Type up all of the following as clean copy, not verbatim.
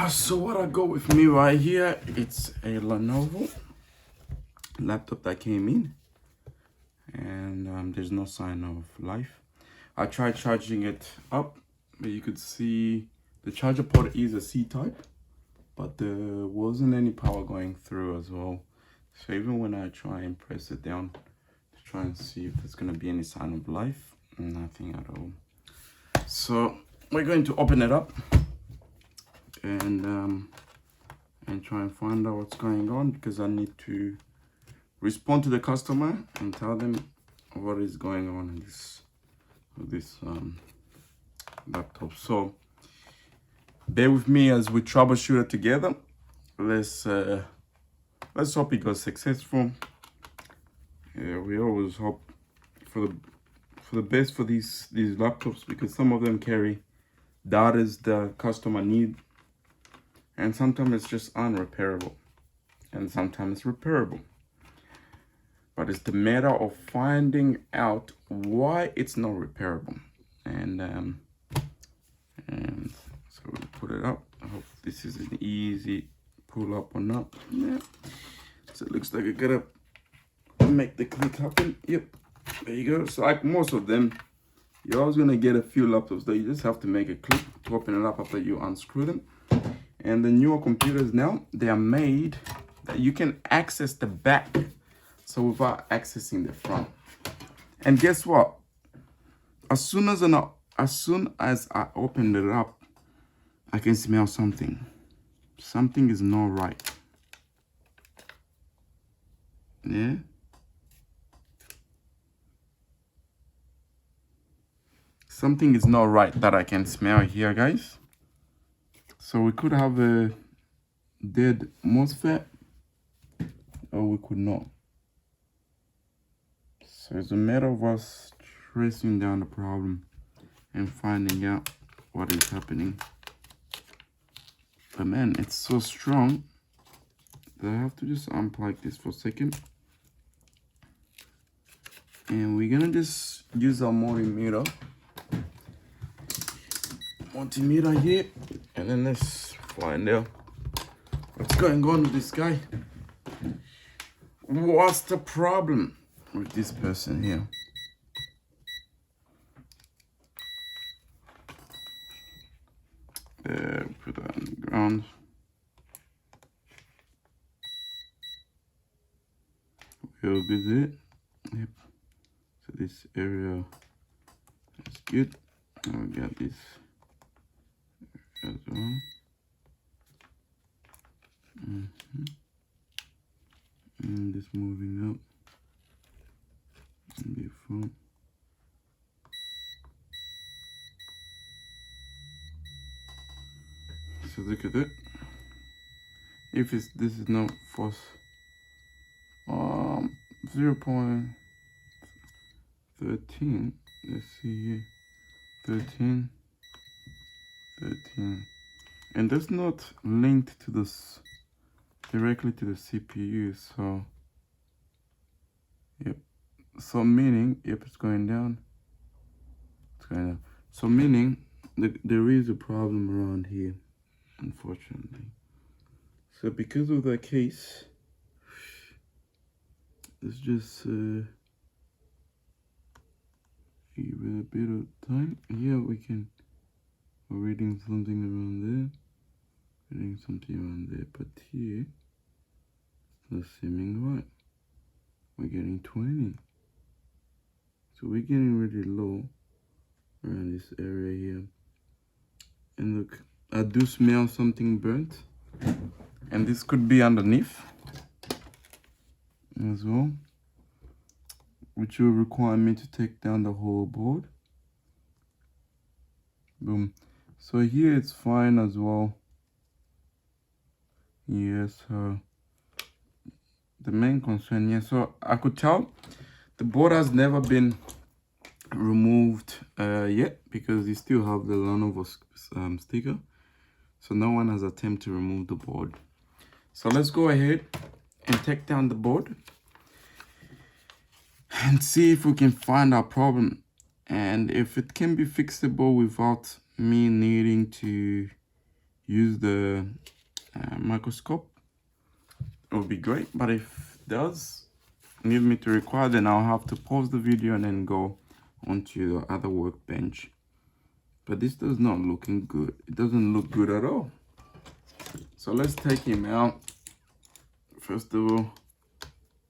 So what I got with me right here, it's a Lenovo laptop that came in, and there's no sign of life. I tried charging it up, but you could see the charger port is a C-type, but there wasn't any power going through as well. So even when I try and press it down to try and see if there's gonna be any sign of life, nothing at all. So we're going to open it up and try and find out what's going on, because I need to respond to the customer and tell them what is going on in this laptop. So bear with me as we troubleshoot it together. Let's hope it goes successful. Yeah, we always hope for the best for these laptops, because some of them carry data the customer need, and sometimes it's just unrepairable, and sometimes it's repairable. But it's the matter of finding out why it's not repairable. And so we put it up. I hope this is an easy pull up or not. Yeah. So it looks like I gotta make the click happen. Yep. There you go. So like most of them, you're always gonna get a few laptops that you just have to make a click to open it up after you unscrew them. And the newer computers now, they are made that you can access the back, so without accessing the front. And guess what? As soon as I opened it up, I can smell something. Something is not right. Yeah. Something is not right that I can smell here, guys. So we could have a dead MOSFET, or we could not. So it's a matter of us tracing down the problem and finding out what is happening. But man, it's so strong that I have to just unplug this for a second. And we're gonna just use our multimeter here, and then let's find out what's going on with this guy. What's the problem with this person here? Put that on the ground. We'll visit. Yep. So this area is good. Now we got this as well. And this moving up in the front. So look at it. If this is not force 0.13, let's see here, 13, and that's not linked to this directly to the CPU. So yep, so meaning, yep, it's going down, so meaning there is a problem around here, unfortunately. So because of that case, let's just give it a bit of time. Here we're reading something around there, but here it's not seeming right. We're getting 20, so we're getting really low around this area here. And look, I do smell something burnt, and this could be underneath as well, which will require me to take down the whole board. Boom. So here it's fine as well. Yes, the main concern, yeah, so I could tell the board has never been removed yet, because you still have the Lenovo sticker. So no one has attempted to remove the board. So let's go ahead and take down the board and see if we can find our problem, and if it can be fixable without me needing to use the microscope, it would be great. But if it does need me to record, then I'll have to pause the video and then go onto the other workbench. But this does not looking good. It doesn't look good at all. So let's take him out. First of all,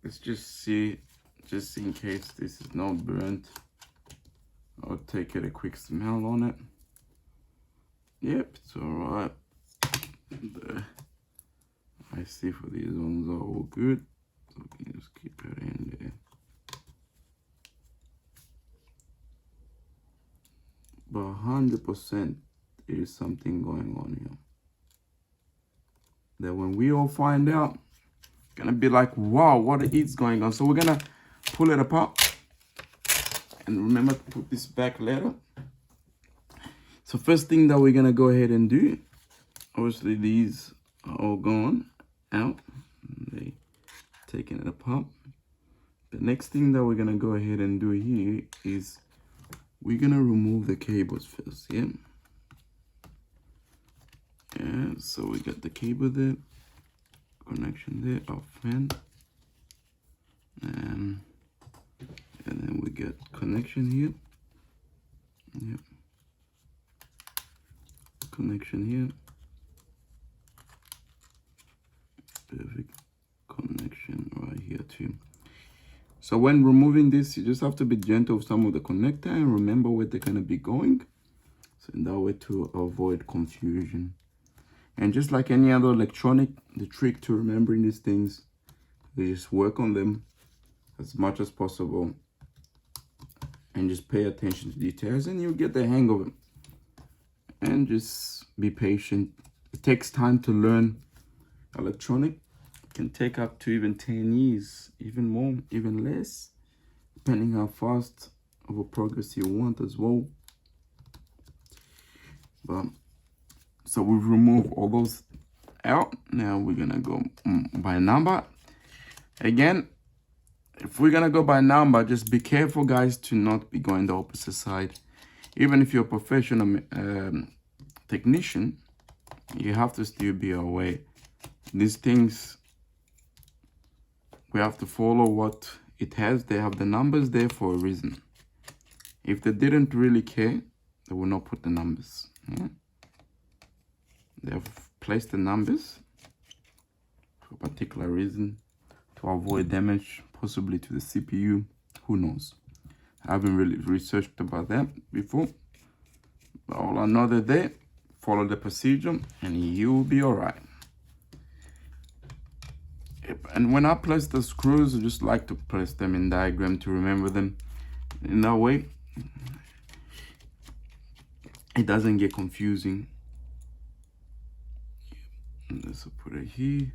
let's just see, just in case this is not burnt. I'll take it a quick smell on it. Yep, it's alright. I see for these ones are all good. So we can just keep it in there. But 100% there is something going on here. That when we all find out, gonna be like, wow, what is going on? So we're gonna pull it apart. And remember to put this back later. So first thing that we're gonna go ahead and do, obviously these are all gone out. They taking it apart. The next thing that we're gonna go ahead and do here is we're gonna remove the cables first, yeah? Yeah, so we got the cable there, connection there, our fan. And then we get connection here. Yep. Connection here. Perfect. Connection right here too. So when removing this, you just have to be gentle with some of the connector and remember where they're gonna be going. So in that way to avoid confusion. And just like any other electronic, the trick to remembering these things is just work on them as much as possible and just pay attention to details and you'll get the hang of it. And just be patient. It takes time to learn electronic. It can take up to even 10 years, even more, even less, depending how fast of a progress you want as well. But so we've removed all those out. Now we're gonna go by number. Again, if we're gonna go by number, just be careful, guys, to not be going the opposite side. Even if you're a professional technician, you have to still be aware. These things, we have to follow what it has. They have the numbers there for a reason. If they didn't really care, they will not put the numbers. Yeah? They have placed the numbers for a particular reason to avoid damage, possibly to the CPU. Who knows? I haven't really researched about that before. But all I know that they follow the procedure and you'll be all right. Yep. And when I place the screws, I just like to place them in diagram to remember them. In that way, it doesn't get confusing. Let's put it here.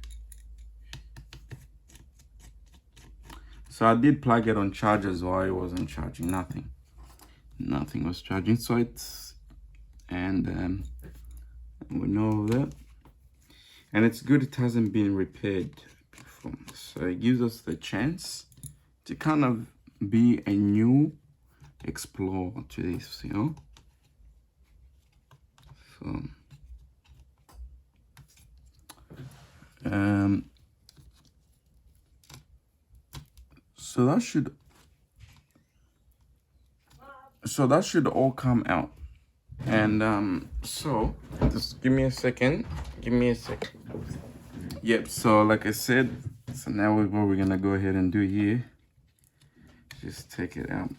So I did plug it on chargers while it wasn't charging. Nothing was charging. So it's, and we know that. And it's good it hasn't been repaired before. So it gives us the chance to kind of be a new explorer to this, you know. So that should all come out. And so just give me a second. Yep, so like I said, so now what we're gonna go ahead and do here, just take it out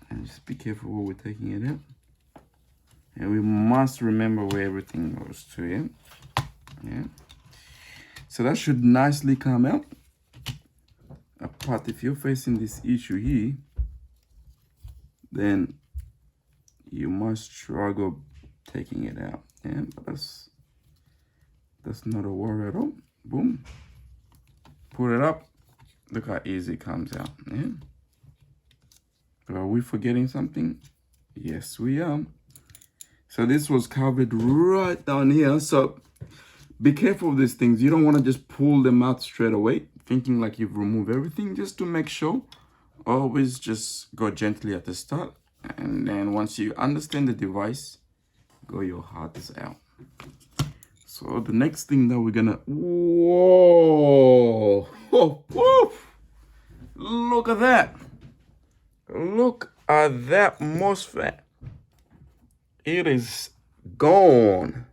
and just be careful while we're taking it out. And we must remember where everything goes to, yeah. So that should nicely come out. But if you're facing this issue here, then you must struggle taking it out. Yeah, but that's not a worry at all. Boom. Put it up. Look how easy it comes out. Yeah. Are we forgetting something? Yes, we are. So this was covered right down here. So be careful of these things. You don't want to just pull them out straight away, thinking like you've removed everything. Just to make sure, always just go gently at the start. And then once you understand the device, go your hearts out. So the next thing that we're gonna, whoa, oh, whoa. Look at that. Look at that MOSFET. It is gone.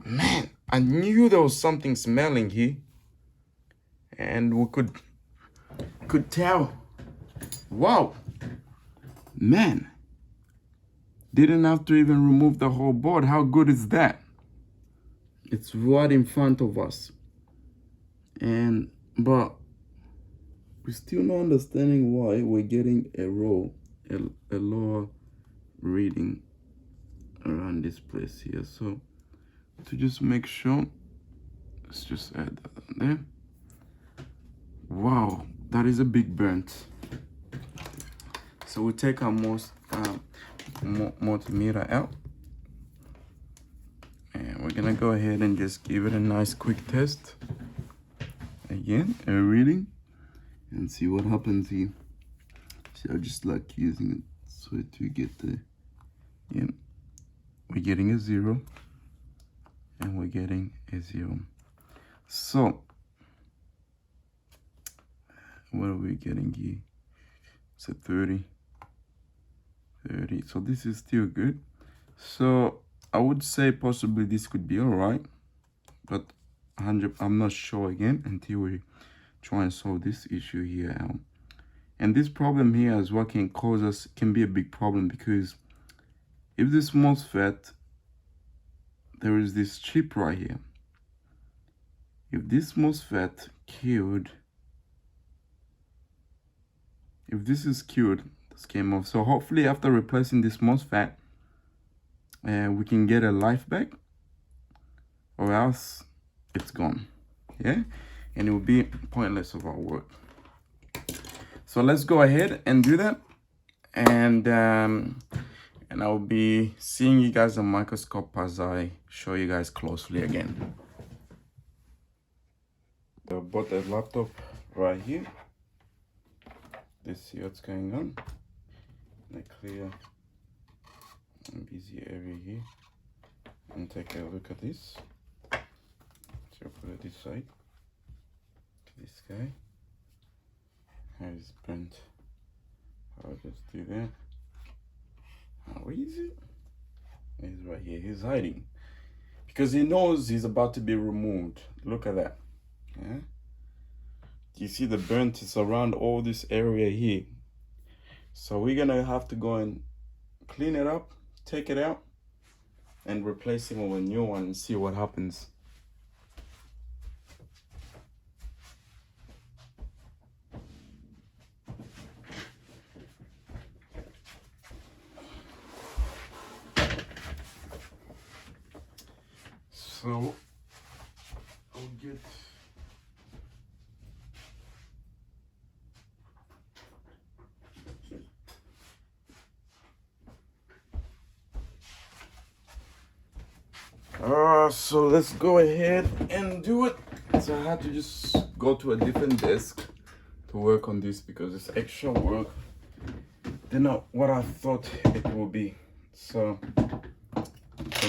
Man, I knew there was something smelling here. And we could tell. Wow. Man. Didn't have to even remove the whole board. How good is that? It's right in front of us. But we're still not understanding why we're getting a lower reading around this place here. So to just make sure, let's just add that on there. Wow, that is a big burnt. So we take our multimeter out, and we're gonna go ahead and just give it a nice quick test again, a reading, and see what happens here. See, I just like using it so to get the, yeah, we're getting a 0 and we're getting a 0. So what are we getting here? It's a 30. So this is still good. So I would say possibly this could be all right, but I'm not sure again until we try and solve this issue here out. And this problem here is what can be a big problem, because if this MOSFET, there is this chip right here. If this MOSFET killed, if this is killed, this came off. So hopefully after replacing this MOSFET, we can get a life back, or else it's gone. Yeah, and it will be pointless of our work. So let's go ahead and do that, and I'll be seeing you guys on microscope as I show you guys closely again. I bought a laptop right here. Let's see what's going on. I clear a busy area here and take a look at this. So put it this side. This guy. How is burnt? I'll just do that. Where is it? He's right here. He's hiding because he knows he's about to be removed. Look at that. Yeah. You see the burnt is around all this area here. So we're gonna have to go and clean it up, take it out, and replace it with a new one and see what happens. So I'll get so let's go ahead and do it. So I had to just go to a different desk to work on this because it's extra work than what I thought it would be. So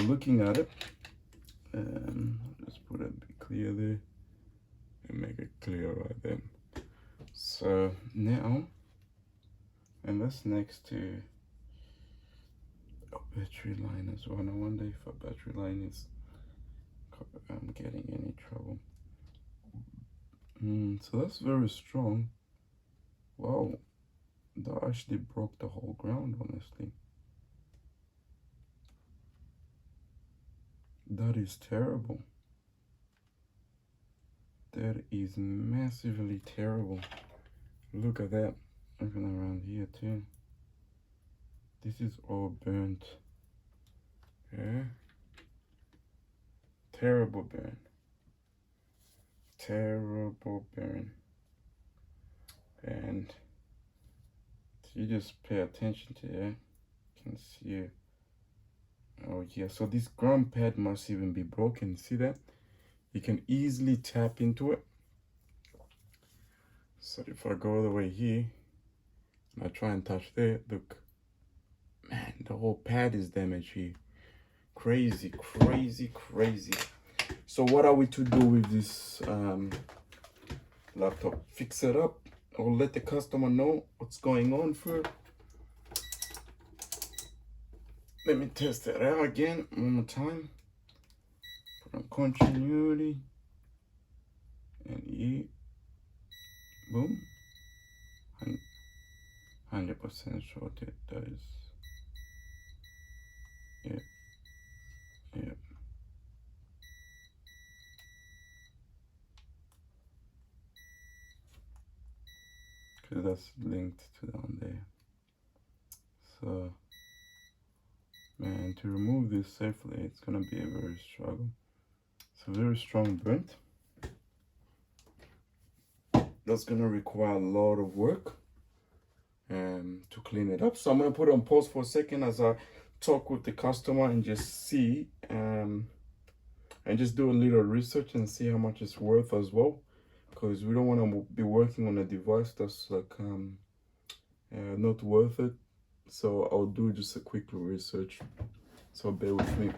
looking at it, let's put it clear there and make it clear right there. So now, and that's next to a battery line as well. I wonder if a battery line is getting any trouble. So that's very strong. Wow, that actually broke the whole ground, honestly. That is terrible. That is massively terrible. Look at that. Even around here too. This is all burnt. Yeah. Terrible burn. Terrible burn. And if you just pay attention to that, you can see it. Oh yeah, so this ground pad must even be broken. See that? You can easily tap into it. So if I go all the way here and I try and touch there, look, man, the whole pad is damaged here. Crazy, crazy, crazy. So what are we to do with this laptop? Fix it up or let the customer know what's going on first? Let me test it out again one more time. Put on continuity. And yeah, boom. 100% sure it does. Yeah, yeah. Because that's linked to down there. So, man, to remove this safely, it's gonna be a very struggle. It's a very strong burnt. That's gonna require a lot of work to clean it up. So I'm gonna put it on pause for a second as I talk with the customer and just see and just do a little research and see how much it's worth as well, because we don't want to be working on a device that's like not worth it. So I'll do just a quick research, so bear with me.